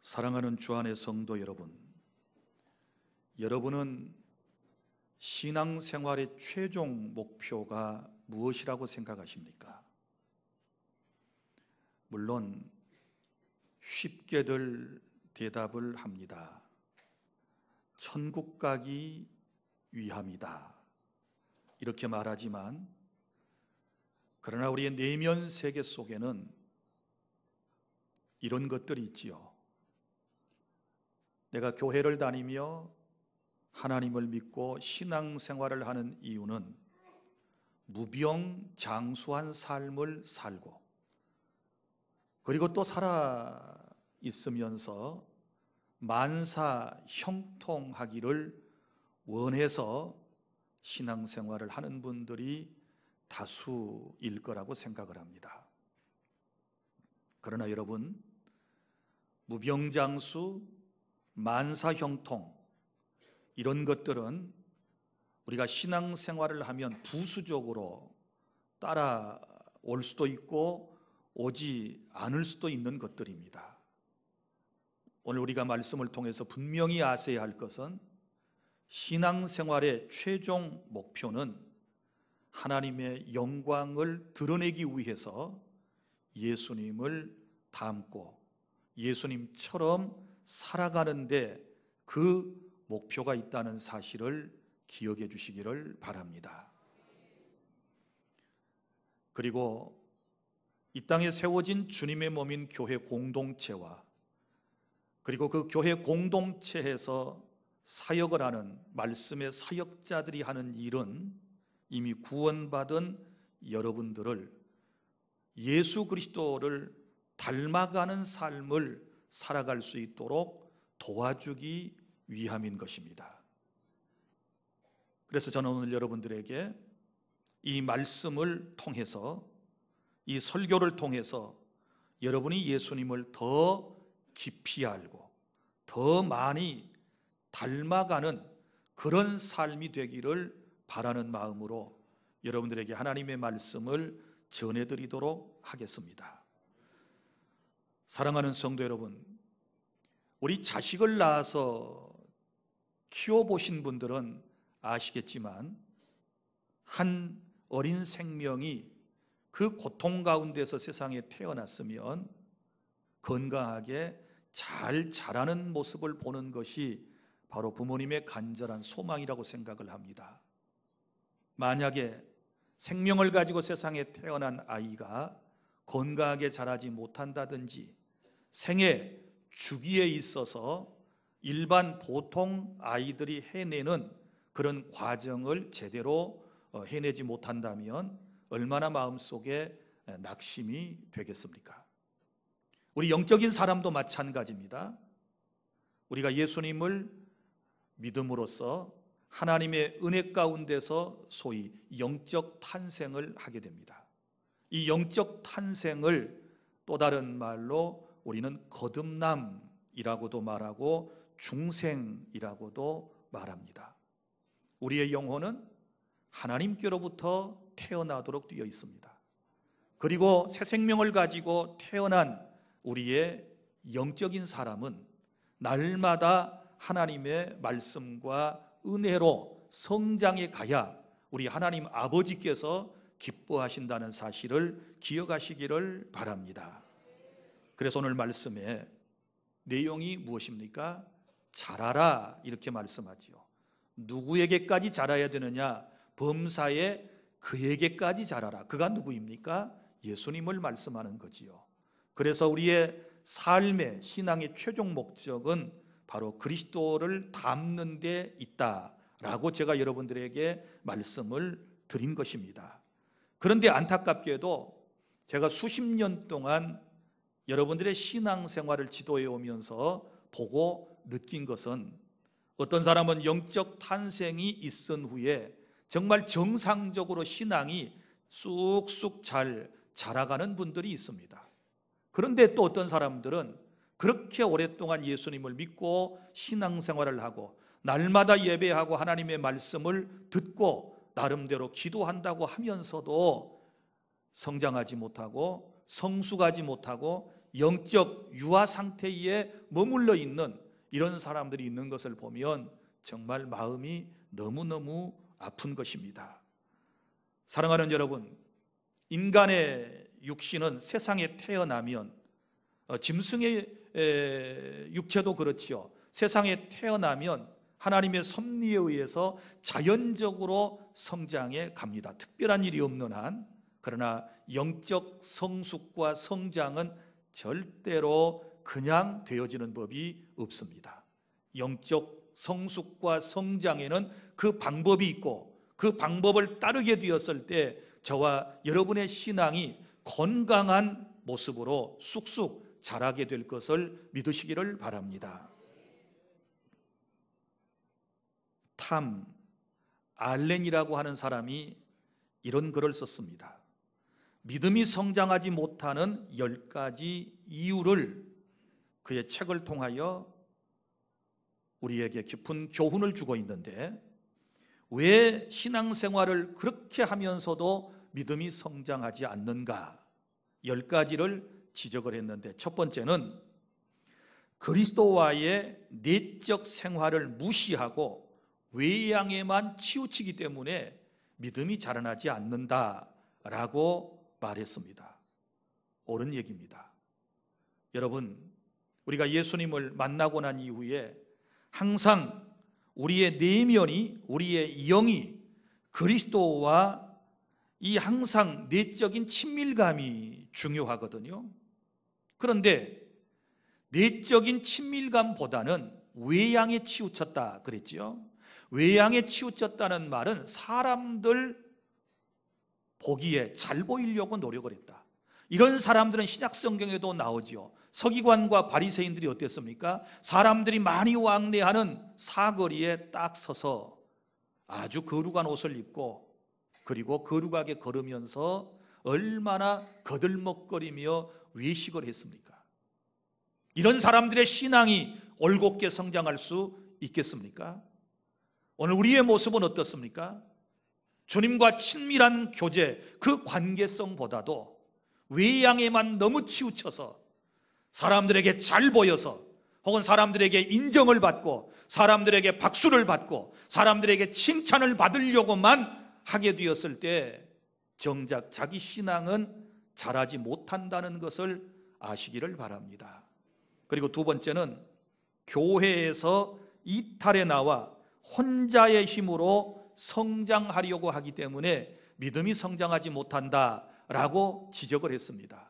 사랑하는 주 안의 성도 여러분, 여러분은 신앙생활의 최종 목표가 무엇이라고 생각하십니까? 물론 쉽게들 대답을 합니다. 천국 가기 위함이다, 이렇게 말하지만, 그러나 우리의 내면 세계 속에는 이런 것들이 있지요. 내가 교회를 다니며 하나님을 믿고 신앙생활을 하는 이유는 무병장수한 삶을 살고, 그리고 또 살아 있으면서 만사 형통하기를 원해서 신앙생활을 하는 분들이 다수일 거라고 생각을 합니다. 그러나 여러분, 무병장수, 만사형통, 이런 것들은 우리가 신앙생활을 하면 부수적으로 따라올 수도 있고 오지 않을 수도 있는 것들입니다. 오늘 우리가 말씀을 통해서 분명히 아셔야 할 것은, 신앙생활의 최종 목표는 하나님의 영광을 드러내기 위해서 예수님을 닮고 예수님처럼 살아가는데 그 목표가 있다는 사실을 기억해 주시기를 바랍니다. 그리고 이 땅에 세워진 주님의 몸인 교회 공동체와, 그리고 그 교회 공동체에서 사역을 하는 말씀의 사역자들이 하는 일은 이미 구원받은 여러분들을 예수 그리스도를 닮아가는 삶을 살아갈 수 있도록 도와주기 위함인 것입니다. 그래서 저는 오늘 여러분들에게 이 말씀을 통해서, 이 설교를 통해서 여러분이 예수님을 더 깊이 알고 더 많이 닮아가는 그런 삶이 되기를 바라는 마음으로 여러분들에게 하나님의 말씀을 전해드리도록 하겠습니다. 사랑하는 성도 여러분, 우리 자식을 낳아서 키워보신 분들은 아시겠지만, 한 어린 생명이 그 고통 가운데서 세상에 태어났으면 건강하게 잘 자라는 모습을 보는 것이 바로 부모님의 간절한 소망이라고 생각을 합니다. 만약에 생명을 가지고 세상에 태어난 아이가 건강하게 자라지 못한다든지, 생애 주기에 있어서 일반 보통 아이들이 해내는 그런 과정을 제대로 해내지 못한다면 얼마나 마음속에 낙심이 되겠습니까? 우리 영적인 사람도 마찬가지입니다. 우리가 예수님을 믿음으로써 하나님의 은혜 가운데서 소위 영적 탄생을 하게 됩니다. 이 영적 탄생을 또 다른 말로 우리는 거듭남이라고도 말하고 중생이라고도 말합니다. 우리의 영혼은 하나님께로부터 태어나도록 되어 있습니다. 그리고 새 생명을 가지고 태어난 우리의 영적인 사람은 날마다 하나님의 말씀과 은혜로 성장해 가야 우리 하나님 아버지께서 기뻐하신다는 사실을 기억하시기를 바랍니다. 그래서 오늘 말씀의 내용이 무엇입니까? 자라라, 이렇게 말씀하지요. 누구에게까지 자라야 되느냐? 범사에 그에게까지 자라라. 그가 누구입니까? 예수님을 말씀하는 거지요. 그래서 우리의 삶의 신앙의 최종 목적은 바로 그리스도를 닮는 데 있다라고 제가 여러분들에게 말씀을 드린 것입니다. 그런데 안타깝게도 제가 수십 년 동안 여러분들의 신앙생활을 지도해 오면서 보고 느낀 것은, 어떤 사람은 영적 탄생이 있은 후에 정말 정상적으로 신앙이 쑥쑥 잘 자라가는 분들이 있습니다. 그런데 또 어떤 사람들은 그렇게 오랫동안 예수님을 믿고 신앙생활을 하고 날마다 예배하고 하나님의 말씀을 듣고 나름대로 기도한다고 하면서도 성장하지 못하고 성숙하지 못하고 영적 유아 상태에 머물러 있는 이런 사람들이 있는 것을 보면 정말 마음이 너무너무 아픈 것입니다. 사랑하는 여러분, 인간의 육신은 세상에 태어나면 짐승의 육체도 그렇지요. 세상에 태어나면 하나님의 섭리에 의해서 자연적으로 성장해 갑니다. 특별한 일이 없는 한. 그러나 영적 성숙과 성장은 절대로 그냥 되어지는 법이 없습니다. 영적 성숙과 성장에는 그 방법이 있고 그 방법을 따르게 되었을 때 저와 여러분의 신앙이 건강한 모습으로 쑥쑥 자라게 될 것을 믿으시기를 바랍니다. 탐 알렌이라고 하는 사람이 이런 글을 썼습니다. 믿음이 성장하지 못하는 10가지 이유를 그의 책을 통하여 우리에게 깊은 교훈을 주고 있는데, 왜 신앙생활을 그렇게 하면서도 믿음이 성장하지 않는가? 10가지를 지적을 했는데, 첫 번째는 그리스도와의 내적 생활을 무시하고 외양에만 치우치기 때문에 믿음이 자라나지 않는다라고 말했습니다. 옳은 얘기입니다. 여러분, 우리가 예수님을 만나고 난 이후에 항상 우리의 내면이, 우리의 영이 그리스도와 이 항상 내적인 친밀감이 중요하거든요. 그런데 내적인 친밀감보다는 외양에 치우쳤다 그랬죠. 외양에 치우쳤다는 말은 사람들 보기에 잘 보이려고 노력을 했다. 이런 사람들은 신약 성경에도 나오지요. 서기관과 바리새인들이 어땠습니까? 사람들이 많이 왕래하는 사거리에 딱 서서 아주 거룩한 옷을 입고 그리고 거룩하게 걸으면서 얼마나 거들먹거리며 외식을 했습니까? 이런 사람들의 신앙이 올곧게 성장할 수 있겠습니까? 오늘 우리의 모습은 어떻습니까? 주님과 친밀한 교제, 그 관계성보다도 외양에만 너무 치우쳐서 사람들에게 잘 보여서 혹은 사람들에게 인정을 받고 사람들에게 박수를 받고 사람들에게 칭찬을 받으려고만 하게 되었을 때 정작 자기 신앙은 자라지 못한다는 것을 아시기를 바랍니다. 그리고 두 번째는 교회에서 이탈해 나와 혼자의 힘으로 성장하려고 하기 때문에 믿음이 성장하지 못한다라고 지적을 했습니다.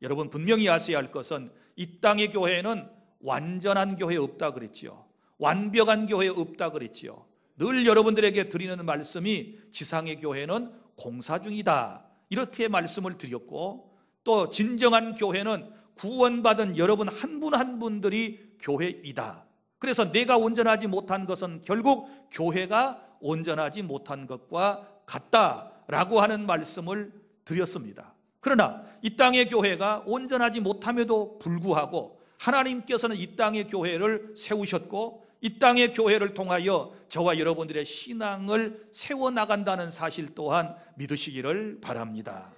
여러분, 분명히 아셔야 할 것은 이 땅의 교회는 완전한 교회 없다 그랬지요. 완벽한 교회 없다 그랬지요. 늘 여러분들에게 드리는 말씀이 지상의 교회는 공사 중이다, 이렇게 말씀을 드렸고, 또 진정한 교회는 구원받은 여러분 한 분 한 분들이 교회이다. 그래서 내가 온전하지 못한 것은 결국 교회가 온전하지 못한 것과 같다라고 하는 말씀을 드렸습니다. 그러나 이 땅의 교회가 온전하지 못함에도 불구하고 하나님께서는 이 땅의 교회를 세우셨고 이 땅의 교회를 통하여 저와 여러분들의 신앙을 세워나간다는 사실 또한 믿으시기를 바랍니다.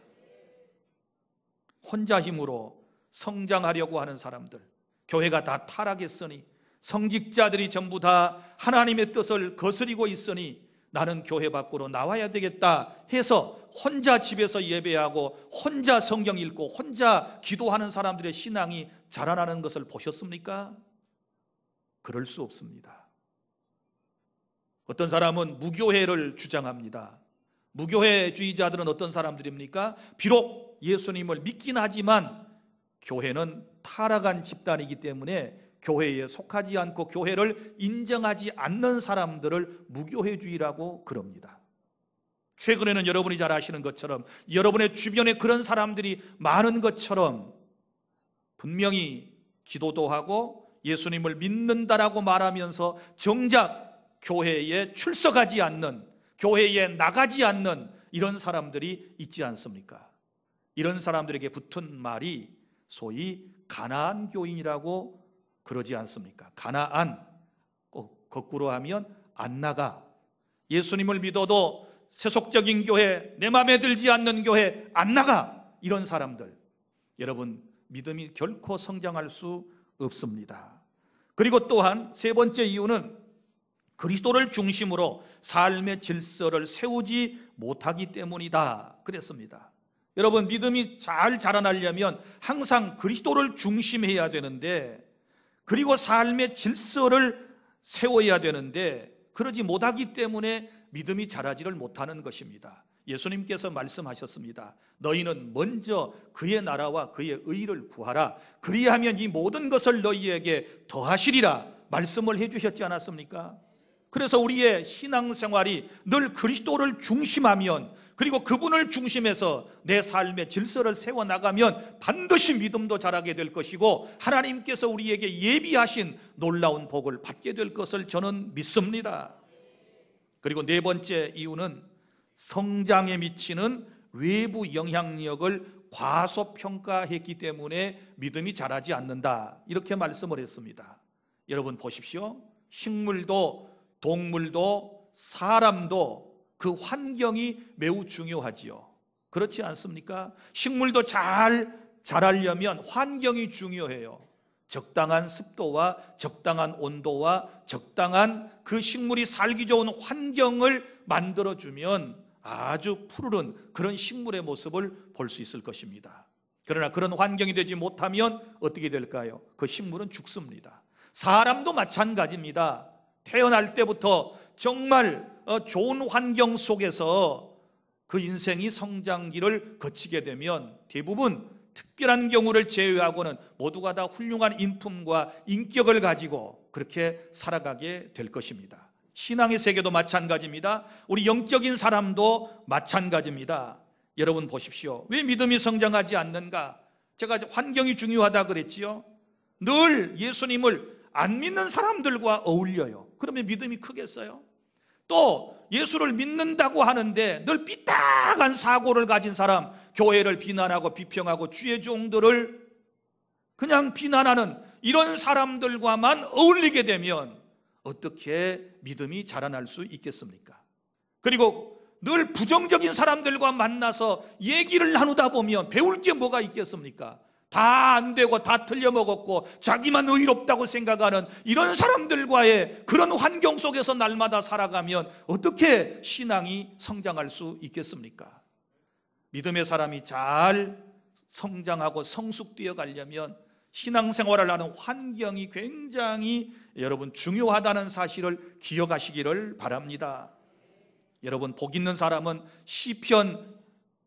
혼자 힘으로 성장하려고 하는 사람들, 교회가 다 타락했으니, 성직자들이 전부 다 하나님의 뜻을 거스리고 있으니 나는 교회 밖으로 나와야 되겠다 해서 혼자 집에서 예배하고 혼자 성경 읽고 혼자 기도하는 사람들의 신앙이 자라나는 것을 보셨습니까? 그럴 수 없습니다. 어떤 사람은 무교회를 주장합니다. 무교회주의자들은 어떤 사람들입니까? 비록 예수님을 믿긴 하지만 교회는 타락한 집단이기 때문에 교회에 속하지 않고 교회를 인정하지 않는 사람들을 무교회주의라고 그럽니다. 최근에는 여러분이 잘 아시는 것처럼 여러분의 주변에 그런 사람들이 많은 것처럼 분명히 기도도 하고 예수님을 믿는다라고 말하면서 정작 교회에 출석하지 않는, 교회에 나가지 않는 이런 사람들이 있지 않습니까? 이런 사람들에게 붙은 말이 소위 가나안 교인이라고 그러지 않습니까? 가나안, 거꾸로 하면 안 나가. 예수님을 믿어도 세속적인 교회, 내 마음에 들지 않는 교회 안 나가. 이런 사람들, 여러분, 믿음이 결코 성장할 수 없습니다. 그리고 또한 세 번째 이유는 그리스도를 중심으로 삶의 질서를 세우지 못하기 때문이다 그랬습니다. 여러분, 믿음이 잘 자라나려면 항상 그리스도를 중심해야 되는데, 그리고 삶의 질서를 세워야 되는데, 그러지 못하기 때문에 믿음이 자라지를 못하는 것입니다. 예수님께서 말씀하셨습니다. 너희는 먼저 그의 나라와 그의 의를 구하라. 그리하면 이 모든 것을 너희에게 더하시리라 말씀을 해주셨지 않았습니까? 그래서 우리의 신앙생활이 늘 그리스도를 중심하면, 그리고 그분을 중심해서 내 삶의 질서를 세워나가면 반드시 믿음도 자라게 될 것이고 하나님께서 우리에게 예비하신 놀라운 복을 받게 될 것을 저는 믿습니다. 그리고 네 번째 이유는 성장에 미치는 외부 영향력을 과소평가했기 때문에 믿음이 자라지 않는다, 이렇게 말씀을 했습니다. 여러분 보십시오. 식물도 동물도 사람도 그 환경이 매우 중요하지요. 그렇지 않습니까? 식물도 잘 자라려면 환경이 중요해요. 적당한 습도와 적당한 온도와 적당한 그 식물이 살기 좋은 환경을 만들어주면 아주 푸르른 그런 식물의 모습을 볼 수 있을 것입니다. 그러나 그런 환경이 되지 못하면 어떻게 될까요? 그 식물은 죽습니다. 사람도 마찬가지입니다. 태어날 때부터 정말 좋은 환경 속에서 그 인생이 성장기를 거치게 되면 대부분 특별한 경우를 제외하고는 모두가 다 훌륭한 인품과 인격을 가지고 그렇게 살아가게 될 것입니다. 신앙의 세계도 마찬가지입니다. 우리 영적인 사람도 마찬가지입니다. 여러분 보십시오. 왜 믿음이 성장하지 않는가? 제가 환경이 중요하다 그랬지요. 늘 예수님을 안 믿는 사람들과 어울려요. 그러면 믿음이 크겠어요? 또 예수를 믿는다고 하는데 늘 삐딱한 사고를 가진 사람, 교회를 비난하고 비평하고 주의 종들을 그냥 비난하는 이런 사람들과만 어울리게 되면 어떻게 믿음이 자라날 수 있겠습니까? 그리고 늘 부정적인 사람들과 만나서 얘기를 나누다 보면 배울 게 뭐가 있겠습니까? 다 안 되고 다 틀려먹었고 자기만 의롭다고 생각하는 이런 사람들과의 그런 환경 속에서 날마다 살아가면 어떻게 신앙이 성장할 수 있겠습니까? 믿음의 사람이 잘 성장하고 성숙되어 가려면 신앙생활을 하는 환경이 굉장히 여러분 중요하다는 사실을 기억하시기를 바랍니다. 여러분, 복 있는 사람은 시편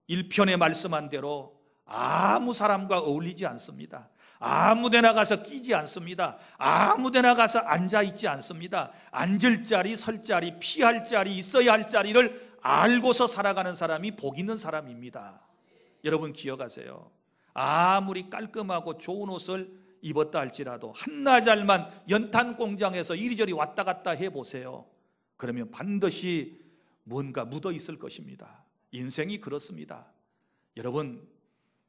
1편에 말씀한 대로 아무 사람과 어울리지 않습니다. 아무 데나 가서 끼지 않습니다. 아무 데나 가서 앉아있지 않습니다. 앉을 자리, 설 자리, 피할 자리, 있어야 할 자리를 알고서 살아가는 사람이 복 있는 사람입니다. 여러분 기억하세요. 아무리 깔끔하고 좋은 옷을 입었다 할지라도 한나절만 연탄 공장에서 이리저리 왔다 갔다 해보세요. 그러면 반드시 뭔가 묻어 있을 것입니다. 인생이 그렇습니다. 여러분,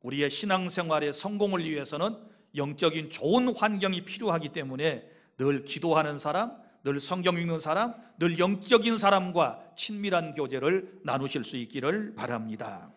우리의 신앙생활의 성공을 위해서는 영적인 좋은 환경이 필요하기 때문에 늘 기도하는 사람, 늘 성경 읽는 사람, 늘 영적인 사람과 친밀한 교제를 나누실 수 있기를 바랍니다.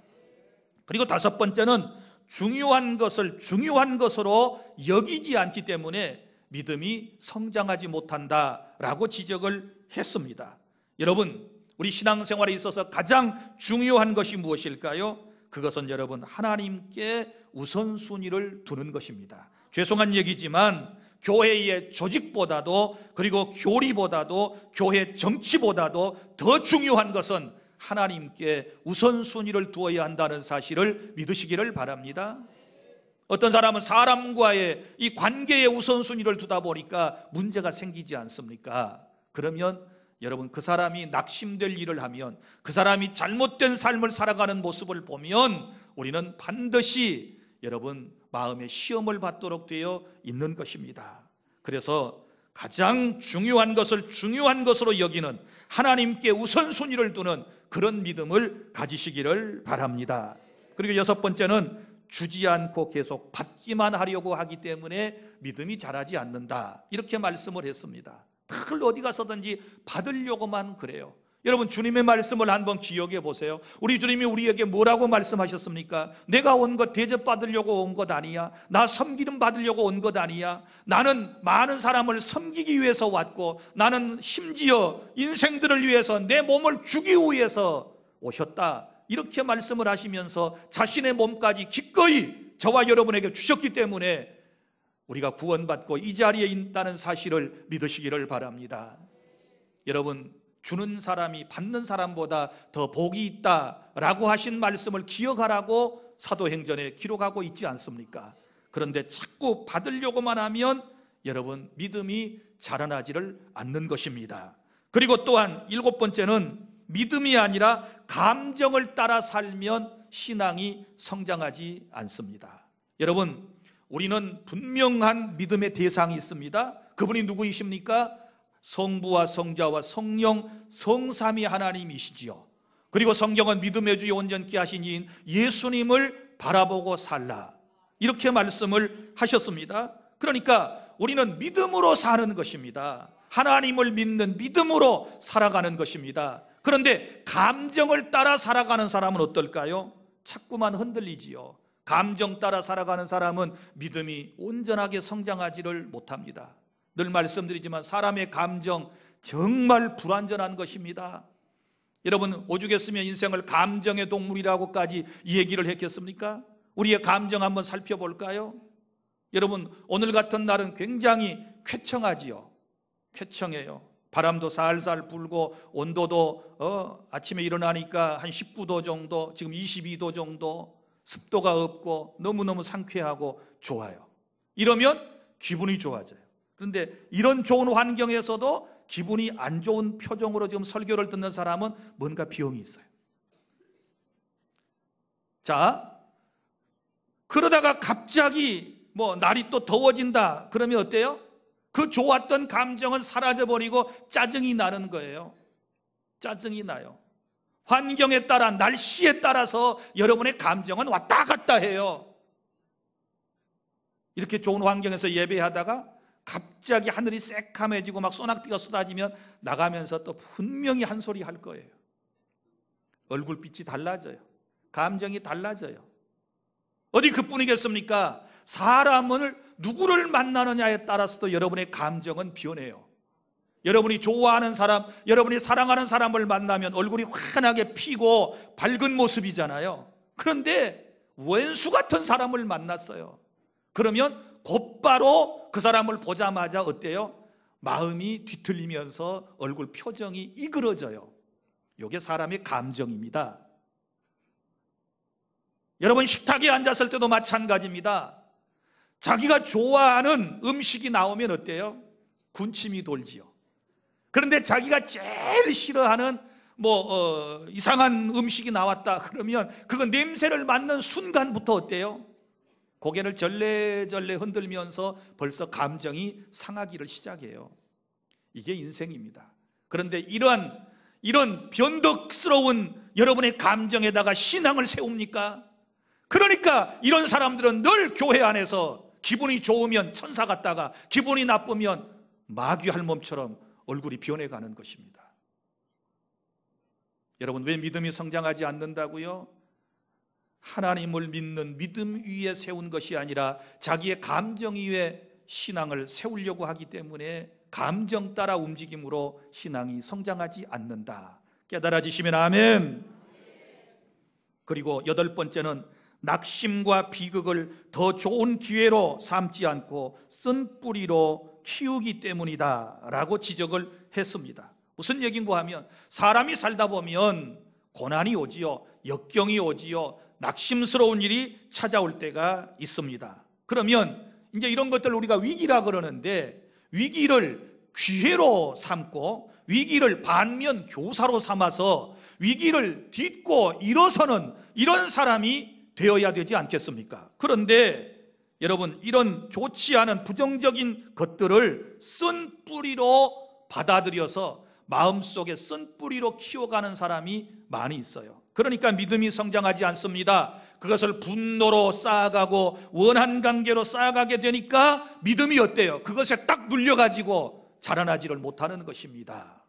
그리고 다섯 번째는 중요한 것을 중요한 것으로 여기지 않기 때문에 믿음이 성장하지 못한다라고 지적을 했습니다. 여러분, 우리 신앙생활에 있어서 가장 중요한 것이 무엇일까요? 그것은 여러분 하나님께 우선순위를 두는 것입니다. 죄송한 얘기지만 교회의 조직보다도 그리고 교리보다도 교회 정치보다도 더 중요한 것은 하나님께 우선순위를 두어야 한다는 사실을 믿으시기를 바랍니다. 어떤 사람은 사람과의 이 관계에 우선순위를 두다 보니까 문제가 생기지 않습니까? 그러면 여러분 그 사람이 낙심될 일을 하면, 그 사람이 잘못된 삶을 살아가는 모습을 보면 우리는 반드시 여러분 마음의 시험을 받도록 되어 있는 것입니다. 그래서 가장 중요한 것을 중요한 것으로 여기는 하나님께 우선순위를 두는 그런 믿음을 가지시기를 바랍니다. 그리고 여섯 번째는 주지 않고 계속 받기만 하려고 하기 때문에 믿음이 자라지 않는다, 이렇게 말씀을 했습니다. 늘 어디 가서든지 받으려고만 그래요. 여러분, 주님의 말씀을 한번 기억해 보세요. 우리 주님이 우리에게 뭐라고 말씀하셨습니까? 내가 온 것 대접받으려고 온 것 아니야. 나 섬기름 받으려고 온 것 아니야. 나는 많은 사람을 섬기기 위해서 왔고, 나는 심지어 인생들을 위해서 내 몸을 주기 위해서 오셨다. 이렇게 말씀을 하시면서 자신의 몸까지 기꺼이 저와 여러분에게 주셨기 때문에 우리가 구원받고 이 자리에 있다는 사실을 믿으시기를 바랍니다. 여러분, 주는 사람이 받는 사람보다 더 복이 있다라고 하신 말씀을 기억하라고 사도행전에 기록하고 있지 않습니까? 그런데 자꾸 받으려고만 하면 여러분, 믿음이 자라나지를 않는 것입니다. 그리고 또한 7번째는 믿음이 아니라 감정을 따라 살면 신앙이 성장하지 않습니다. 여러분, 우리는 분명한 믿음의 대상이 있습니다. 그분이 누구이십니까? 성부와 성자와 성령, 성삼위 하나님이시지요. 그리고 성경은 믿음의 주에 온전케 하신 이인 예수님을 바라보고 살라, 이렇게 말씀을 하셨습니다. 그러니까 우리는 믿음으로 사는 것입니다. 하나님을 믿는 믿음으로 살아가는 것입니다. 그런데 감정을 따라 살아가는 사람은 어떨까요? 자꾸만 흔들리지요. 감정 따라 살아가는 사람은 믿음이 온전하게 성장하지를 못합니다. 늘 말씀드리지만 사람의 감정 정말 불완전한 것입니다. 여러분, 오죽했으면 인생을 감정의 동물이라고까지 이 얘기를 했겠습니까? 우리의 감정 한번 살펴볼까요? 여러분, 오늘 같은 날은 굉장히 쾌청하지요. 쾌청해요. 바람도 살살 불고 온도도 아침에 일어나니까 한 19도 정도, 지금 22도 정도, 습도가 없고 너무너무 상쾌하고 좋아요. 이러면 기분이 좋아져요. 그런데 이런 좋은 환경에서도 기분이 안 좋은 표정으로 지금 설교를 듣는 사람은 뭔가 비용이 있어요. 자, 그러다가 갑자기 날이 또 더워진다 그러면 어때요? 그 좋았던 감정은 사라져버리고 짜증이 나는 거예요. 짜증이 나요. 환경에 따라, 날씨에 따라서 여러분의 감정은 왔다 갔다 해요. 이렇게 좋은 환경에서 예배하다가 갑자기 하늘이 새카매지고 막 소낙비가 쏟아지면 나가면서 또 분명히 한 소리 할 거예요. 얼굴빛이 달라져요. 감정이 달라져요. 어디 그뿐이겠습니까? 사람을 누구를 만나느냐에 따라서도 여러분의 감정은 변해요. 여러분이 좋아하는 사람, 여러분이 사랑하는 사람을 만나면 얼굴이 환하게 피고 밝은 모습이잖아요. 그런데 원수 같은 사람을 만났어요. 그러면 곧바로 그 사람을 보자마자 어때요? 마음이 뒤틀리면서 얼굴 표정이 이그러져요. 이게 사람의 감정입니다. 여러분, 식탁에 앉았을 때도 마찬가지입니다. 자기가 좋아하는 음식이 나오면 어때요? 군침이 돌지요. 그런데 자기가 제일 싫어하는 이상한 음식이 나왔다 그러면 그거 냄새를 맡는 순간부터 어때요? 고개를 절레절레 흔들면서 벌써 감정이 상하기를 시작해요. 이게 인생입니다. 그런데 이런 변덕스러운 여러분의 감정에다가 신앙을 세웁니까? 그러니까 이런 사람들은 늘 교회 안에서 기분이 좋으면 천사 같다가 기분이 나쁘면 마귀 할멈처럼 얼굴이 변해가는 것입니다. 여러분, 왜 믿음이 성장하지 않는다고요? 하나님을 믿는 믿음 위에 세운 것이 아니라 자기의 감정 위에 신앙을 세우려고 하기 때문에 감정 따라 움직임으로 신앙이 성장하지 않는다. 깨달아지시면 아멘. 그리고 8번째는 낙심과 비극을 더 좋은 기회로 삼지 않고 쓴 뿌리로 키우기 때문이다 라고 지적을 했습니다. 무슨 얘기인가 하면 사람이 살다 보면 고난이 오지요, 역경이 오지요, 낙심스러운 일이 찾아올 때가 있습니다. 그러면 이제 이런 것들을 우리가 위기라 그러는데, 위기를 기회로 삼고 위기를 반면 교사로 삼아서 위기를 딛고 일어서는 이런 사람이 되어야 되지 않겠습니까? 그런데 여러분, 이런 좋지 않은 부정적인 것들을 쓴 뿌리로 받아들여서 마음속에 쓴 뿌리로 키워가는 사람이 많이 있어요. 그러니까 믿음이 성장하지 않습니다. 그것을 분노로 쌓아가고 원한 관계로 쌓아가게 되니까 믿음이 어때요? 그것에 딱 눌려가지고 자라나지를 못하는 것입니다.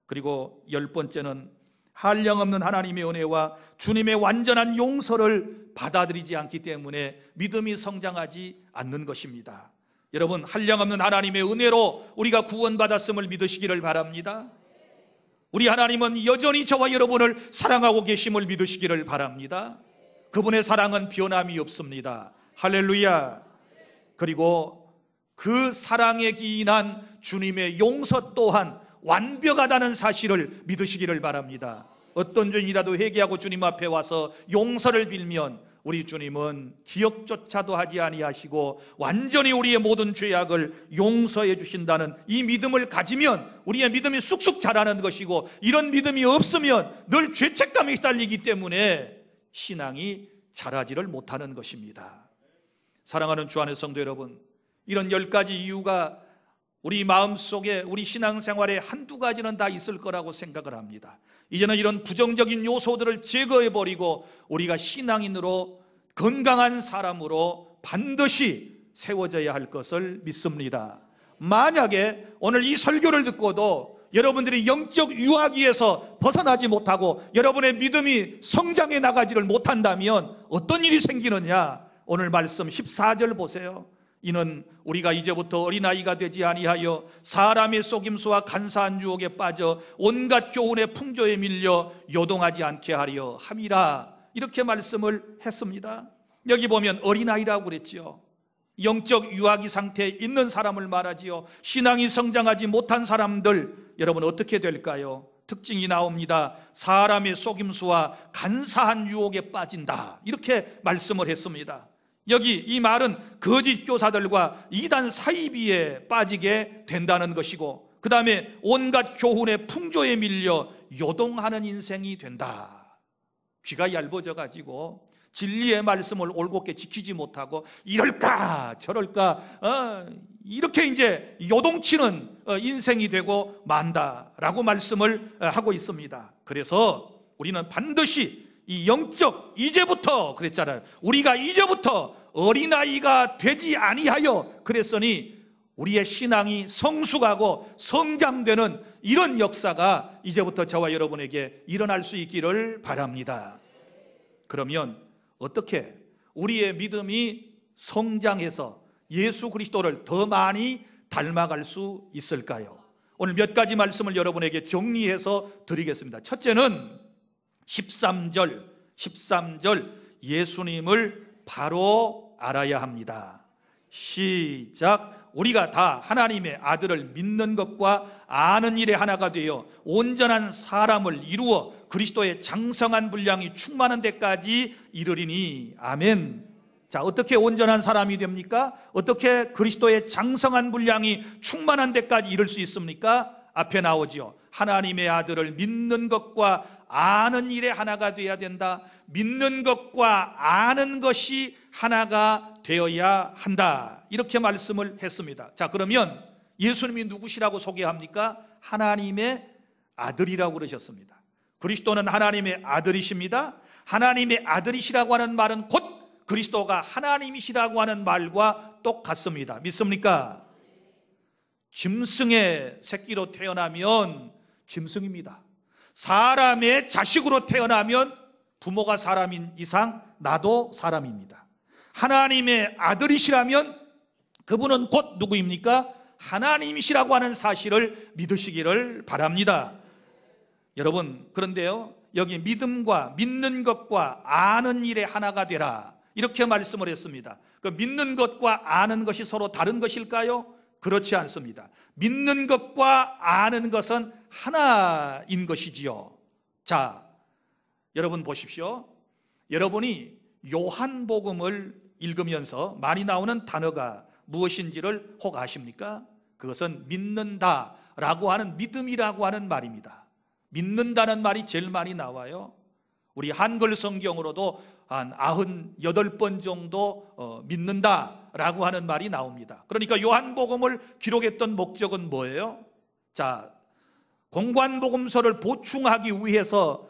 그리고 10번째는 한량없는 하나님의 은혜와 주님의 완전한 용서를 받아들이지 않기 때문에 믿음이 성장하지 않는 것입니다. 여러분, 한량없는 하나님의 은혜로 우리가 구원받았음을 믿으시기를 바랍니다. 우리 하나님은 여전히 저와 여러분을 사랑하고 계심을 믿으시기를 바랍니다. 그분의 사랑은 변함이 없습니다. 할렐루야. 그리고 그 사랑에 기인한 주님의 용서 또한 완벽하다는 사실을 믿으시기를 바랍니다. 어떤 죄인이라도 회개하고 주님 앞에 와서 용서를 빌면 우리 주님은 기억조차도 하지 아니하시고 완전히 우리의 모든 죄악을 용서해 주신다는 이 믿음을 가지면 우리의 믿음이 쑥쑥 자라는 것이고, 이런 믿음이 없으면 늘 죄책감에 시달리기 때문에 신앙이 자라지를 못하는 것입니다. 사랑하는 주 안의 성도 여러분, 이런 10가지 이유가 우리 마음속에, 우리 신앙생활에 한두 가지는 다 있을 거라고 생각을 합니다. 이제는 이런 부정적인 요소들을 제거해버리고 우리가 신앙인으로, 건강한 사람으로 반드시 세워져야 할 것을 믿습니다. 만약에 오늘 이 설교를 듣고도 여러분들이 영적 유아기에서 벗어나지 못하고 여러분의 믿음이 성장해 나가지를 못한다면 어떤 일이 생기느냐? 오늘 말씀 14절 보세요. 이는 우리가 이제부터 어린아이가 되지 아니하여 사람의 속임수와 간사한 유혹에 빠져 온갖 교훈의 풍조에 밀려 요동하지 않게 하려 함이라, 이렇게 말씀을 했습니다. 여기 보면 어린아이라고 그랬죠. 영적 유아기 상태에 있는 사람을 말하지요. 신앙이 성장하지 못한 사람들, 여러분 어떻게 될까요? 특징이 나옵니다. 사람의 속임수와 간사한 유혹에 빠진다, 이렇게 말씀을 했습니다. 여기 이 말은 거짓 교사들과 이단 사이비에 빠지게 된다는 것이고, 그 다음에 온갖 교훈의 풍조에 밀려 요동하는 인생이 된다. 귀가 얇아져 가지고 진리의 말씀을 올곧게 지키지 못하고 이럴까 저럴까 이렇게 이제 요동치는 인생이 되고 만다라고 말씀을 하고 있습니다. 그래서 우리는 반드시 이 영적, 이제부터 그랬잖아요. 우리가 이제부터 어린아이가 되지 아니하여 그랬으니 우리의 신앙이 성숙하고 성장되는 이런 역사가 이제부터 저와 여러분에게 일어날 수 있기를 바랍니다. 그러면 어떻게 우리의 믿음이 성장해서 예수 그리스도를 더 많이 닮아갈 수 있을까요? 오늘 몇 가지 말씀을 여러분에게 정리해서 드리겠습니다. 첫째는 13절 예수님을 바로 알아야 합니다. 시작. 우리가 다 하나님의 아들을 믿는 것과 아는 일에 하나가 되어 온전한 사람을 이루어 그리스도의 장성한 분량이 충만한 데까지 이르리니. 아멘. 자, 어떻게 온전한 사람이 됩니까? 어떻게 그리스도의 장성한 분량이 충만한 데까지 이를 수 있습니까? 앞에 나오지요. 하나님의 아들을 믿는 것과 아는 일에 하나가 되어야 된다. 믿는 것과 아는 것이 하나가 되어야 한다, 이렇게 말씀을 했습니다. 자, 그러면 예수님이 누구시라고 소개합니까? 하나님의 아들이라고 그러셨습니다. 그리스도는 하나님의 아들이십니다. 하나님의 아들이시라고 하는 말은 곧 그리스도가 하나님이시라고 하는 말과 똑같습니다. 믿습니까? 짐승의 새끼로 태어나면 짐승입니다. 사람의 자식으로 태어나면 부모가 사람인 이상 나도 사람입니다. 하나님의 아들이시라면 그분은 곧 누구입니까? 하나님이시라고 하는 사실을 믿으시기를 바랍니다. 여러분, 그런데요, 여기 믿음과 믿는 것과 아는 일에 하나가 되라, 이렇게 말씀을 했습니다. 그 믿는 것과 아는 것이 서로 다른 것일까요? 그렇지 않습니다. 믿는 것과 아는 것은 하나인 것이지요. 자, 여러분 보십시오. 여러분이 요한복음을 읽으면서 많이 나오는 단어가 무엇인지를 혹 아십니까? 그것은 믿는다라고 하는, 믿음이라고 하는 말입니다. 믿는다는 말이 제일 많이 나와요. 우리 한글 성경으로도 한 98번 정도 믿는다라고 하는 말이 나옵니다. 그러니까 요한복음을 기록했던 목적은 뭐예요? 자, 공관복음서를 보충하기 위해서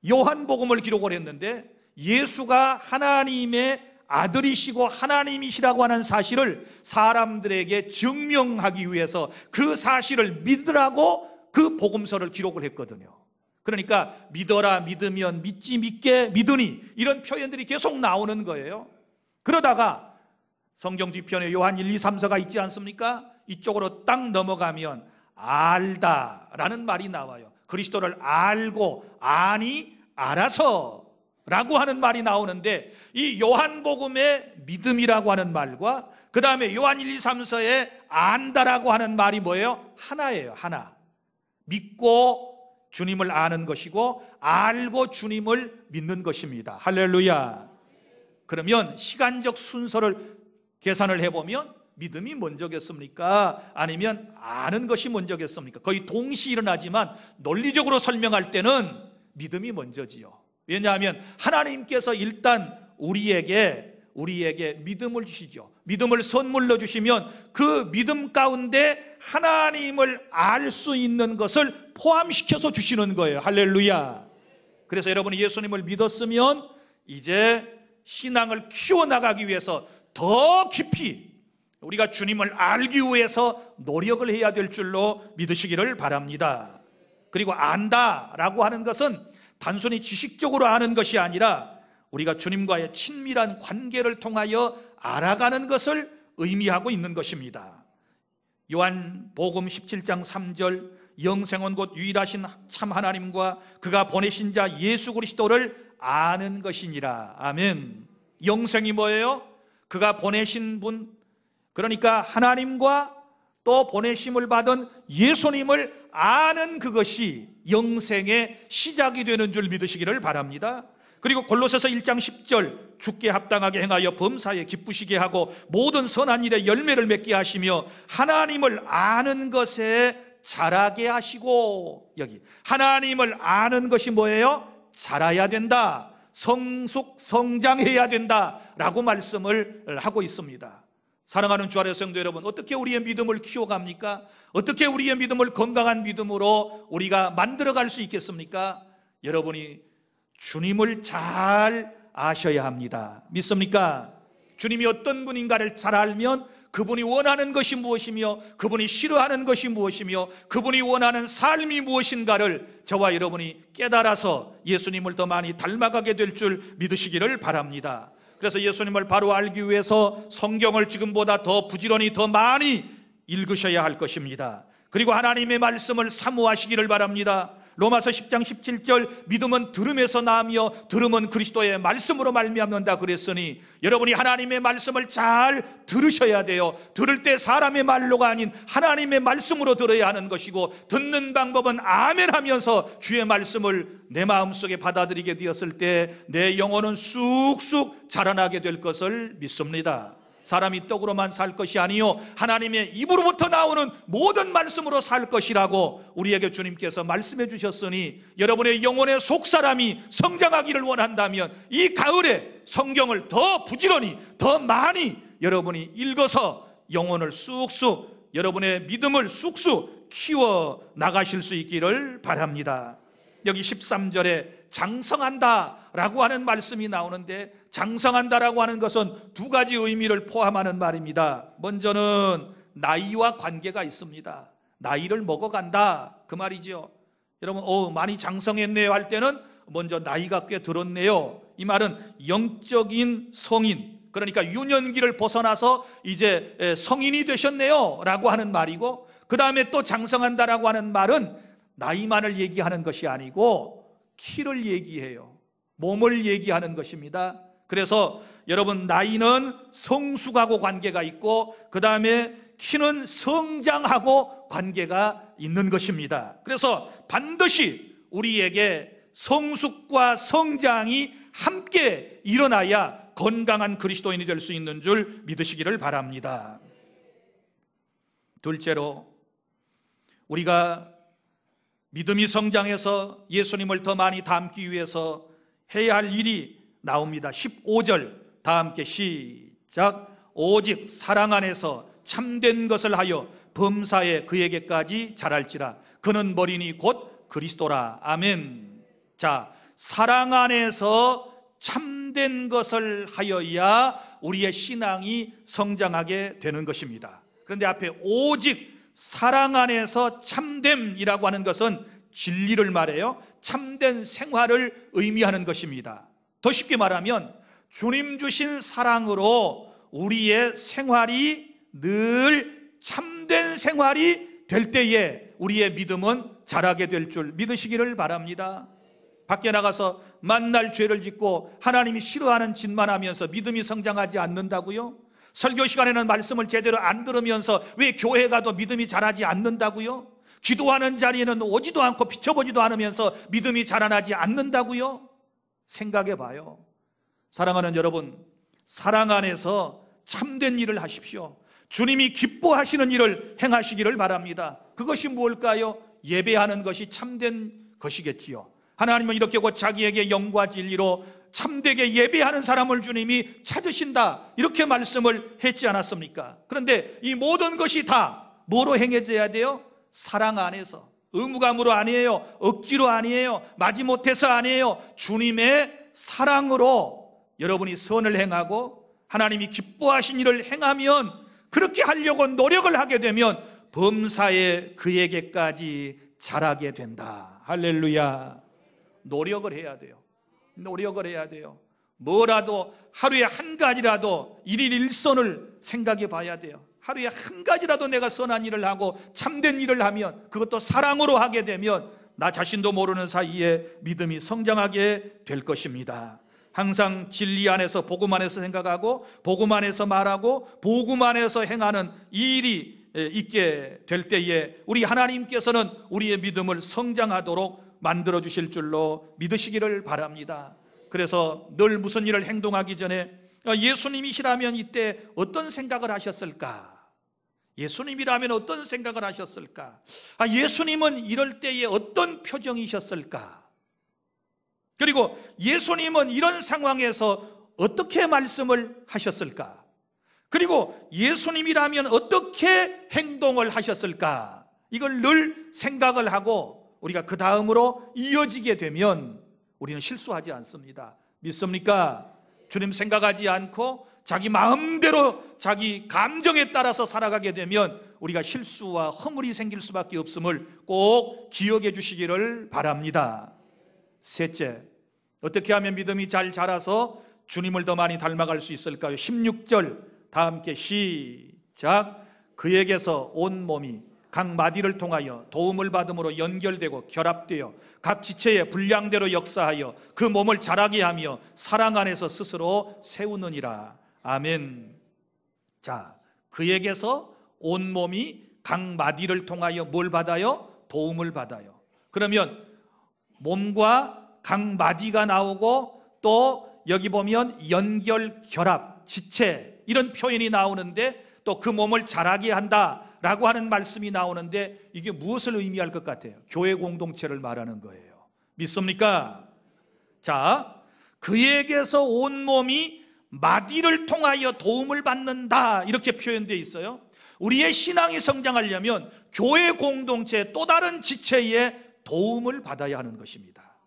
요한복음을 기록을 했는데, 예수가 하나님의 아들이시고 하나님이시라고 하는 사실을 사람들에게 증명하기 위해서 그 사실을 믿으라고 그 복음서를 기록을 했거든요. 그러니까 믿어라, 믿으면, 믿지, 믿게, 믿으니, 이런 표현들이 계속 나오는 거예요. 그러다가 성경 뒤편에 요한 1, 2, 3, 4가 있지 않습니까? 이쪽으로 딱 넘어가면 알다 라는 말이 나와요. 그리스도를 알고 아니 알아서 라고 하는 말이 나오는데, 이 요한복음의 믿음이라고 하는 말과 그 다음에 요한 1, 2, 3, 4에 안다라고 하는 말이 뭐예요? 하나예요. 하나. 믿고 주님을 아는 것이고 알고 주님을 믿는 것입니다. 할렐루야. 그러면 시간적 순서를 계산을 해보면 믿음이 먼저겠습니까? 아니면 아는 것이 먼저겠습니까? 거의 동시에 일어나지만 논리적으로 설명할 때는 믿음이 먼저지요. 왜냐하면 하나님께서 일단 우리에게 믿음을 주시죠. 믿음을 선물로 주시면 그 믿음 가운데 하나님을 알 수 있는 것을 포함시켜서 주시는 거예요. 할렐루야. 그래서 여러분이 예수님을 믿었으면 이제 신앙을 키워나가기 위해서 더 깊이 우리가 주님을 알기 위해서 노력을 해야 될 줄로 믿으시기를 바랍니다. 그리고 안다라고 하는 것은 단순히 지식적으로 아는 것이 아니라 우리가 주님과의 친밀한 관계를 통하여 알아가는 것을 의미하고 있는 것입니다. 요한복음 17장 3절, 영생은 곧 유일하신 참 하나님과 그가 보내신 자 예수 그리스도를 아는 것이니라. 아멘. 영생이 뭐예요? 그가 보내신 분, 그러니까 하나님과 또 보내심을 받은 예수님을 아는 그것이 영생의 시작이 되는 줄 믿으시기를 바랍니다. 그리고 골로새서 1장 10절, 주께 합당하게 행하여 범사에 기쁘시게 하고 모든 선한 일에 열매를 맺게 하시며 하나님을 아는 것에 자라게 하시고, 여기 하나님을 아는 것이 뭐예요? 자라야 된다, 성장해야 된다 라고 말씀을 하고 있습니다. 사랑하는 주 안의 성도 여러분, 어떻게 우리의 믿음을 키워갑니까? 어떻게 우리의 믿음을 건강한 믿음으로 우리가 만들어갈 수 있겠습니까? 여러분이 주님을 잘 아셔야 합니다. 믿습니까? 주님이 어떤 분인가를 잘 알면 그분이 원하는 것이 무엇이며 그분이 싫어하는 것이 무엇이며 그분이 원하는 삶이 무엇인가를 저와 여러분이 깨달아서 예수님을 더 많이 닮아가게 될 줄 믿으시기를 바랍니다. 그래서 예수님을 바로 알기 위해서 성경을 지금보다 더 부지런히 더 많이 읽으셔야 할 것입니다. 그리고 하나님의 말씀을 사모하시기를 바랍니다. 로마서 10장 17절, 믿음은 들음에서 나며 들음은 그리스도의 말씀으로 말미암는다 그랬으니, 여러분이 하나님의 말씀을 잘 들으셔야 돼요. 들을 때 사람의 말로가 아닌 하나님의 말씀으로 들어야 하는 것이고, 듣는 방법은 아멘 하면서 주의 말씀을 내 마음속에 받아들이게 되었을 때 내 영혼은 쑥쑥 자라나게 될 것을 믿습니다. 사람이 떡으로만 살 것이 아니요 하나님의 입으로부터 나오는 모든 말씀으로 살 것이라고 우리에게 주님께서 말씀해 주셨으니, 여러분의 영혼의 속사람이 성장하기를 원한다면 이 가을에 성경을 더 부지런히 더 많이 여러분이 읽어서 영혼을 쑥쑥, 여러분의 믿음을 쑥쑥 키워 나가실 수 있기를 바랍니다. 여기 13절에 장성한다 라고 하는 말씀이 나오는데, 장성한다라고 하는 것은 두 가지 의미를 포함하는 말입니다. 먼저는 나이와 관계가 있습니다. 나이를 먹어간다 그 말이죠. 여러분 많이 장성했네요 할 때는 먼저 나이가 꽤 들었네요, 이 말은 영적인 성인, 그러니까 유년기를 벗어나서 이제 성인이 되셨네요 라고 하는 말이고, 그 다음에 또 장성한다라고 하는 말은 나이만을 얘기하는 것이 아니고 키를 얘기해요. 몸을 얘기하는 것입니다. 그래서 여러분, 나이는 성숙하고 관계가 있고 그 다음에 키는 성장하고 관계가 있는 것입니다. 그래서 반드시 우리에게 성숙과 성장이 함께 일어나야 건강한 그리스도인이 될 수 있는 줄 믿으시기를 바랍니다. 둘째로, 우리가 믿음이 성장해서 예수님을 더 많이 닮기 위해서 해야 할 일이 나옵니다. 15절 다 함께 시작. 오직 사랑 안에서 참된 것을 하여 범사에 그에게까지 자랄지라. 그는 머리니 곧 그리스도라. 아멘. 자, 사랑 안에서 참된 것을 하여야 우리의 신앙이 성장하게 되는 것입니다. 그런데 앞에 오직 사랑 안에서 참됨이라고 하는 것은 진리를 말해요. 참된 생활을 의미하는 것입니다. 더 쉽게 말하면 주님 주신 사랑으로 우리의 생활이 늘 참된 생활이 될 때에 우리의 믿음은 자라게 될 줄 믿으시기를 바랍니다. 밖에 나가서 만날 죄를 짓고 하나님이 싫어하는 짓만 하면서 믿음이 성장하지 않는다고요? 설교 시간에는 말씀을 제대로 안 들으면서 왜 교회 가도 믿음이 자라지 않는다고요? 기도하는 자리에는 오지도 않고 비춰보지도 않으면서 믿음이 자라나지 않는다고요? 생각해 봐요. 사랑하는 여러분, 사랑 안에서 참된 일을 하십시오. 주님이 기뻐하시는 일을 행하시기를 바랍니다. 그것이 무엇일까요? 예배하는 것이 참된 것이겠지요. 하나님은 이렇게 곧 자기에게 영과 진리로 참되게 예배하는 사람을 주님이 찾으신다, 이렇게 말씀을 했지 않았습니까? 그런데 이 모든 것이 다 뭐로 행해져야 돼요? 사랑 안에서. 의무감으로 아니에요. 억지로 아니에요. 마지못해서 아니에요. 주님의 사랑으로 여러분이 선을 행하고 하나님이 기뻐하신 일을 행하면, 그렇게 하려고 노력을 하게 되면 범사에 그에게까지 자라게 된다. 할렐루야. 노력을 해야 돼요. 노력을 해야 돼요. 뭐라도 하루에 한 가지라도 일일 일선을 생각해 봐야 돼요. 하루에 한 가지라도 내가 선한 일을 하고 참된 일을 하면, 그것도 사랑으로 하게 되면 나 자신도 모르는 사이에 믿음이 성장하게 될 것입니다. 항상 진리 안에서, 복음 안에서 생각하고 복음 안에서 말하고 복음 안에서 행하는 이 일이 있게 될 때에 우리 하나님께서는 우리의 믿음을 성장하도록 만들어 주실 줄로 믿으시기를 바랍니다. 그래서 늘 무슨 일을 행동하기 전에 예수님이시라면 이때 어떤 생각을 하셨을까? 예수님이라면 어떤 생각을 하셨을까? 예수님은 이럴 때에 어떤 표정이셨을까? 그리고 예수님은 이런 상황에서 어떻게 말씀을 하셨을까? 그리고 예수님이라면 어떻게 행동을 하셨을까? 이걸 늘 생각을 하고 우리가 그 다음으로 이어지게 되면 우리는 실수하지 않습니다. 믿습니까? 주님 생각하지 않고 자기 마음대로 자기 감정에 따라서 살아가게 되면 우리가 실수와 허물이 생길 수밖에 없음을 꼭 기억해 주시기를 바랍니다. 셋째, 어떻게 하면 믿음이 잘 자라서 주님을 더 많이 닮아갈 수 있을까요? 16절 다 함께 시작. 그에게서 온 몸이 각 마디를 통하여 도움을 받음으로 연결되고 결합되어 각 지체의 분량대로 역사하여 그 몸을 자라게 하며 사랑 안에서 스스로 세우느니라. 아멘. 자, 그에게서 온 몸이 각 마디를 통하여 뭘 받아요? 도움을 받아요. 그러면 몸과 각 마디가 나오고 또 여기 보면 연결, 결합, 지체 이런 표현이 나오는데 또 그 몸을 자라게 한다라고 하는 말씀이 나오는데 이게 무엇을 의미할 것 같아요? 교회 공동체를 말하는 거예요. 믿습니까? 자, 그에게서 온 몸이 마디를 통하여 도움을 받는다 이렇게 표현되어 있어요. 우리의 신앙이 성장하려면 교회 공동체 또 다른 지체의 도움을 받아야 하는 것입니다.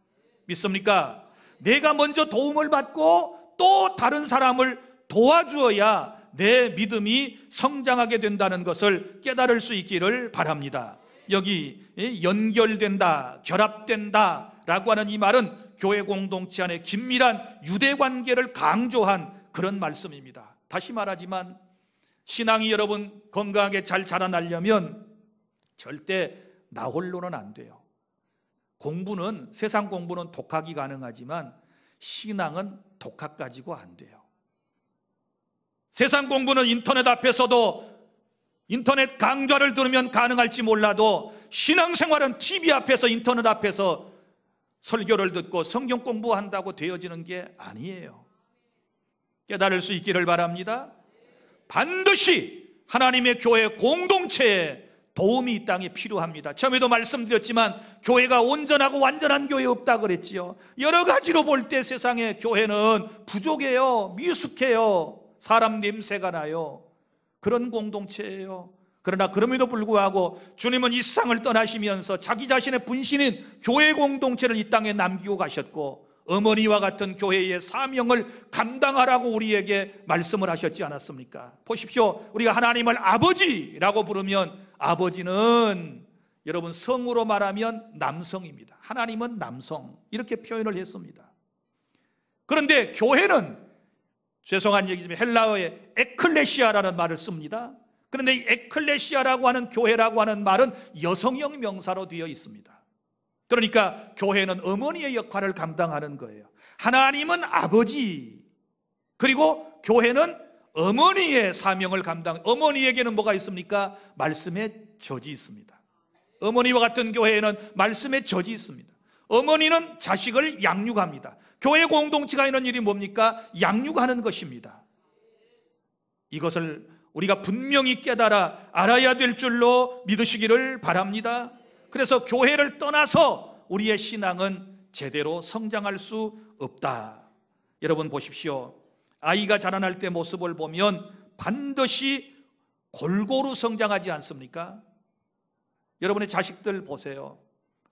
믿습니까? 내가 먼저 도움을 받고 또 다른 사람을 도와주어야 내 믿음이 성장하게 된다는 것을 깨달을 수 있기를 바랍니다. 여기 연결된다, 결합된다 라고 하는 이 말은 교회 공동체 안에 긴밀한 유대관계를 강조한 그런 말씀입니다. 다시 말하지만 신앙이 여러분 건강하게 잘 자라나려면 절대 나 홀로는 안 돼요. 공부는, 세상 공부는 독학이 가능하지만 신앙은 독학 가지고 안 돼요. 세상 공부는 인터넷 앞에서도 인터넷 강좌를 들으면 가능할지 몰라도 신앙생활은 TV 앞에서, 인터넷 앞에서 설교를 듣고 성경 공부한다고 되어지는 게 아니에요. 깨달을 수 있기를 바랍니다. 반드시 하나님의 교회 공동체에 도움이 이 땅에 필요합니다. 처음에도 말씀드렸지만 교회가 온전하고 완전한 교회 없다 그랬지요. 여러 가지로 볼 때 세상의 교회는 부족해요. 미숙해요. 사람 냄새가 나요. 그런 공동체예요. 그러나 그럼에도 불구하고 주님은 이 세상을 떠나시면서 자기 자신의 분신인 교회 공동체를 이 땅에 남기고 가셨고 어머니와 같은 교회의 사명을 감당하라고 우리에게 말씀을 하셨지 않았습니까? 보십시오. 우리가 하나님을 아버지라고 부르면 아버지는 여러분 성으로 말하면 남성입니다. 하나님은 남성, 이렇게 표현을 했습니다. 그런데 교회는, 죄송한 얘기지만 헬라어에 에클레시아라는 말을 씁니다. 그런데 이 에클레시아라고 하는, 교회라고 하는 말은 여성형 명사로 되어 있습니다. 그러니까 교회는 어머니의 역할을 감당하는 거예요. 하나님은 아버지, 그리고 교회는 어머니의 사명을 감당. 어머니에게는 뭐가 있습니까? 말씀의 젖이 있습니다. 어머니와 같은 교회에는 말씀의 젖이 있습니다. 어머니는 자식을 양육합니다. 교회 공동체가 있는 일이 뭡니까? 양육하는 것입니다. 이것을 우리가 분명히 깨달아 알아야 될 줄로 믿으시기를 바랍니다. 그래서 교회를 떠나서 우리의 신앙은 제대로 성장할 수 없다. 여러분 보십시오. 아이가 자라날 때 모습을 보면 반드시 골고루 성장하지 않습니까? 여러분의 자식들 보세요.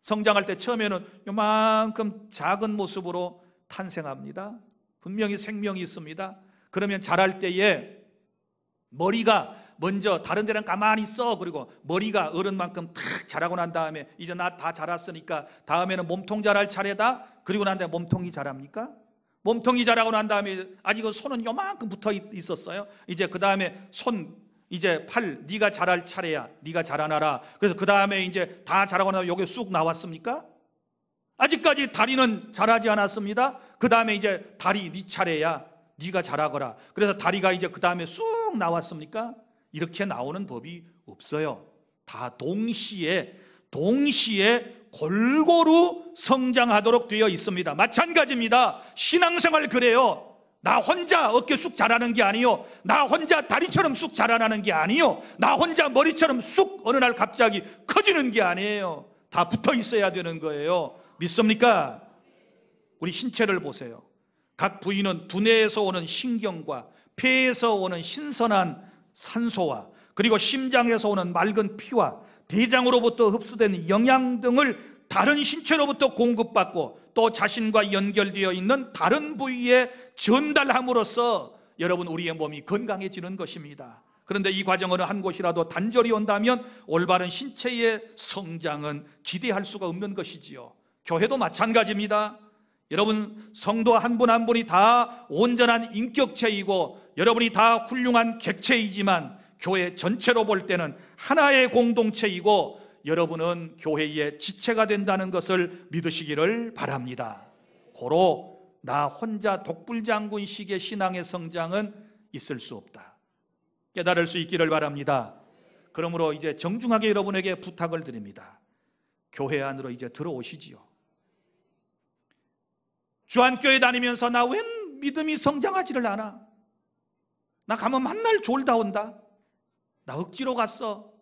성장할 때 처음에는 요만큼 작은 모습으로 탄생합니다. 분명히 생명이 있습니다. 그러면 자랄 때에 머리가 먼저 다른 데는 가만히 있어. 그리고 머리가 어른만큼 탁 자라고 난 다음에 이제 나 다 자랐으니까 다음에는 몸통 자랄 차례다. 그리고 난 다음에 몸통이 자랍니까? 몸통이 자라고 난 다음에 아직은 손은 요만큼 붙어 있었어요. 이제 그 다음에 손, 이제 팔, 네가 자랄 차례야. 네가 자라나라. 그래서 그 다음에 이제 다 자라고 나면 여기 쑥 나왔습니까? 아직까지 다리는 자라지 않았습니다. 그 다음에 이제 다리 네 차례야. 네가 자라거라. 그래서 다리가 이제 그 다음에 쑥 나왔습니까? 이렇게 나오는 법이 없어요. 다 동시에 골고루 성장하도록 되어 있습니다. 마찬가지입니다. 신앙생활 그래요. 나 혼자 어깨 쑥 자라는 게 아니요, 나 혼자 다리처럼 쑥 자라나는 게 아니요, 나 혼자 머리처럼 쑥 어느 날 갑자기 커지는 게 아니에요. 다 붙어 있어야 되는 거예요. 믿습니까? 우리 신체를 보세요. 각 부위는 두뇌에서 오는 신경과 폐에서 오는 신선한 산소와 그리고 심장에서 오는 맑은 피와 대장으로부터 흡수된 영양 등을 다른 신체로부터 공급받고 또 자신과 연결되어 있는 다른 부위에 전달함으로써 여러분 우리의 몸이 건강해지는 것입니다. 그런데 이 과정을 한 곳이라도 단절이 온다면 올바른 신체의 성장은 기대할 수가 없는 것이지요. 교회도 마찬가지입니다. 여러분 성도 한 분 한 분이 다 온전한 인격체이고 여러분이 다 훌륭한 객체이지만 교회 전체로 볼 때는 하나의 공동체이고 여러분은 교회의 지체가 된다는 것을 믿으시기를 바랍니다. 고로 나 혼자 독불장군식의 신앙의 성장은 있을 수 없다. 깨달을 수 있기를 바랍니다. 그러므로 이제 정중하게 여러분에게 부탁을 드립니다. 교회 안으로 이제 들어오시지요. 주안교회 다니면서 나 웬 믿음이 성장하지를 않아, 나 가면 만날 졸다 온다, 나 억지로 갔어,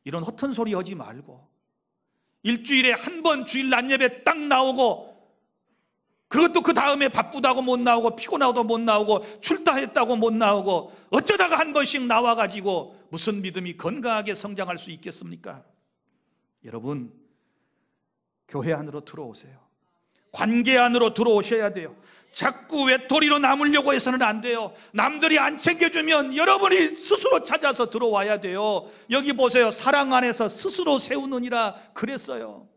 이런 허튼 소리 하지 말고 일주일에 한 번 주일 낮 예배 딱 나오고 그것도 그 다음에 바쁘다고 못 나오고 피곤하고 못 나오고 출타했다고 못 나오고 어쩌다가 한 번씩 나와가지고 무슨 믿음이 건강하게 성장할 수 있겠습니까? 여러분 교회 안으로 들어오세요. 관계 안으로 들어오셔야 돼요. 자꾸 외톨이로 남으려고 해서는 안 돼요. 남들이 안 챙겨주면 여러분이 스스로 찾아서 들어와야 돼요. 여기 보세요. 사랑 안에서 스스로 세우느니라 그랬어요.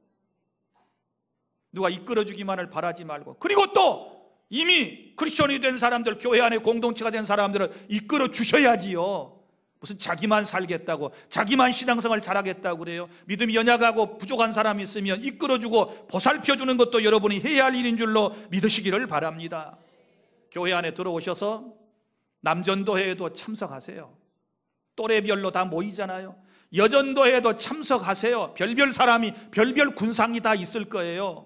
누가 이끌어주기만을 바라지 말고, 그리고 또 이미 크리스천이 된 사람들, 교회 안에 공동체가 된 사람들은 이끌어 주셔야지요. 무슨 자기만 살겠다고, 자기만 신앙생활 잘하겠다고 그래요. 믿음이 연약하고 부족한 사람이 있으면 이끌어주고 보살펴주는 것도 여러분이 해야 할 일인 줄로 믿으시기를 바랍니다. 교회 안에 들어오셔서 남전도회에도 참석하세요. 또래별로 다 모이잖아요. 여전도회에도 참석하세요. 별별 사람이, 별별 군상이 다 있을 거예요.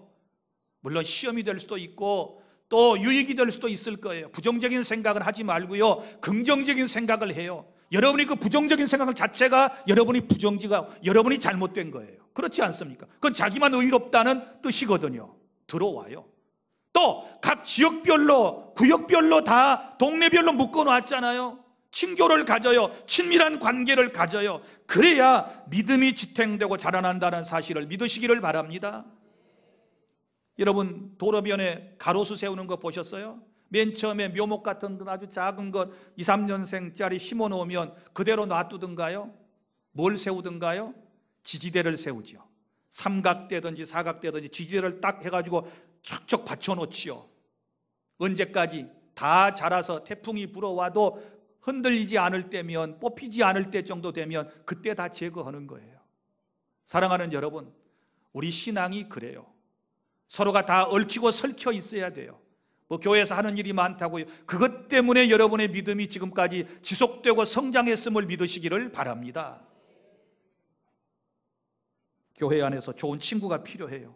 물론 시험이 될 수도 있고 또 유익이 될 수도 있을 거예요. 부정적인 생각을 하지 말고요, 긍정적인 생각을 해요. 여러분이 그 부정적인 생각 자체가 여러분이 잘못된 거예요. 그렇지 않습니까? 그건 자기만 의롭다는 뜻이거든요. 들어와요. 또 각 지역별로, 구역별로 다 동네별로 묶어놨잖아요. 친교를 가져요. 친밀한 관계를 가져요. 그래야 믿음이 지탱되고 자라난다는 사실을 믿으시기를 바랍니다. 여러분 도로변에 가로수 세우는 거 보셨어요? 맨 처음에 묘목 같은 건 아주 작은 것 2, 3년생짜리 심어 놓으면 그대로 놔두든가요? 뭘 세우든가요? 지지대를 세우지요. 삼각대든지 사각대든지 지지대를 딱 해가지고 척척 받쳐놓지요. 언제까지? 다 자라서 태풍이 불어와도 흔들리지 않을 때면, 뽑히지 않을 때 정도 되면 그때 다 제거하는 거예요. 사랑하는 여러분, 우리 신앙이 그래요. 서로가 다 얽히고 설켜 있어야 돼요. 뭐 교회에서 하는 일이 많다고요. 그것 때문에 여러분의 믿음이 지금까지 지속되고 성장했음을 믿으시기를 바랍니다. 교회 안에서 좋은 친구가 필요해요.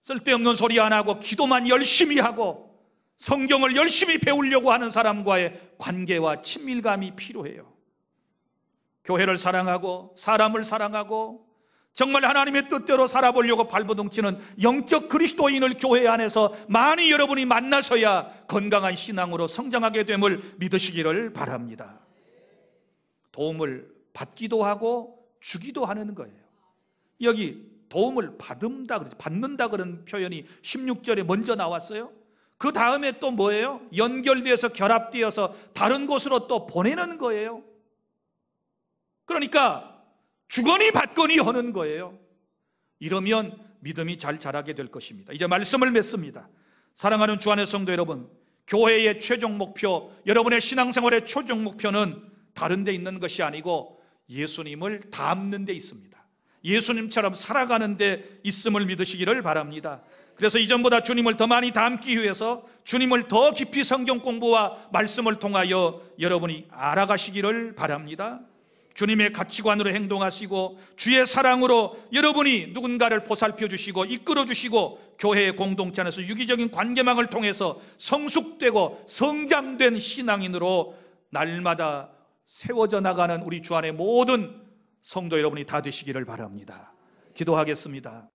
쓸데없는 소리 안 하고 기도만 열심히 하고 성경을 열심히 배우려고 하는 사람과의 관계와 친밀감이 필요해요. 교회를 사랑하고 사람을 사랑하고 정말 하나님의 뜻대로 살아보려고 발버둥치는 영적 그리스도인을 교회 안에서 많이 여러분이 만나서야 건강한 신앙으로 성장하게 됨을 믿으시기를 바랍니다. 도움을 받기도 하고 주기도 하는 거예요. 여기 도움을 받는다 그런 표현이 16절에 먼저 나왔어요. 그 다음에 또 뭐예요? 연결되어서 결합되어서 다른 곳으로 또 보내는 거예요. 그러니까 주거니 받거니 하는 거예요. 이러면 믿음이 잘 자라게 될 것입니다. 이제 말씀을 맺습니다. 사랑하는 주 안의 성도 여러분, 교회의 최종 목표, 여러분의 신앙생활의 최종 목표는 다른 데 있는 것이 아니고 예수님을 닮는 데 있습니다. 예수님처럼 살아가는 데 있음을 믿으시기를 바랍니다. 그래서 이전보다 주님을 더 많이 닮기 위해서 주님을 더 깊이 성경 공부와 말씀을 통하여 여러분이 알아가시기를 바랍니다. 주님의 가치관으로 행동하시고 주의 사랑으로 여러분이 누군가를 보살펴 주시고 이끌어 주시고 교회의 공동체 안에서 유기적인 관계망을 통해서 성숙되고 성장된 신앙인으로 날마다 세워져 나가는 우리 주 안의 모든 성도 여러분이 다 되시기를 바랍니다. 기도하겠습니다.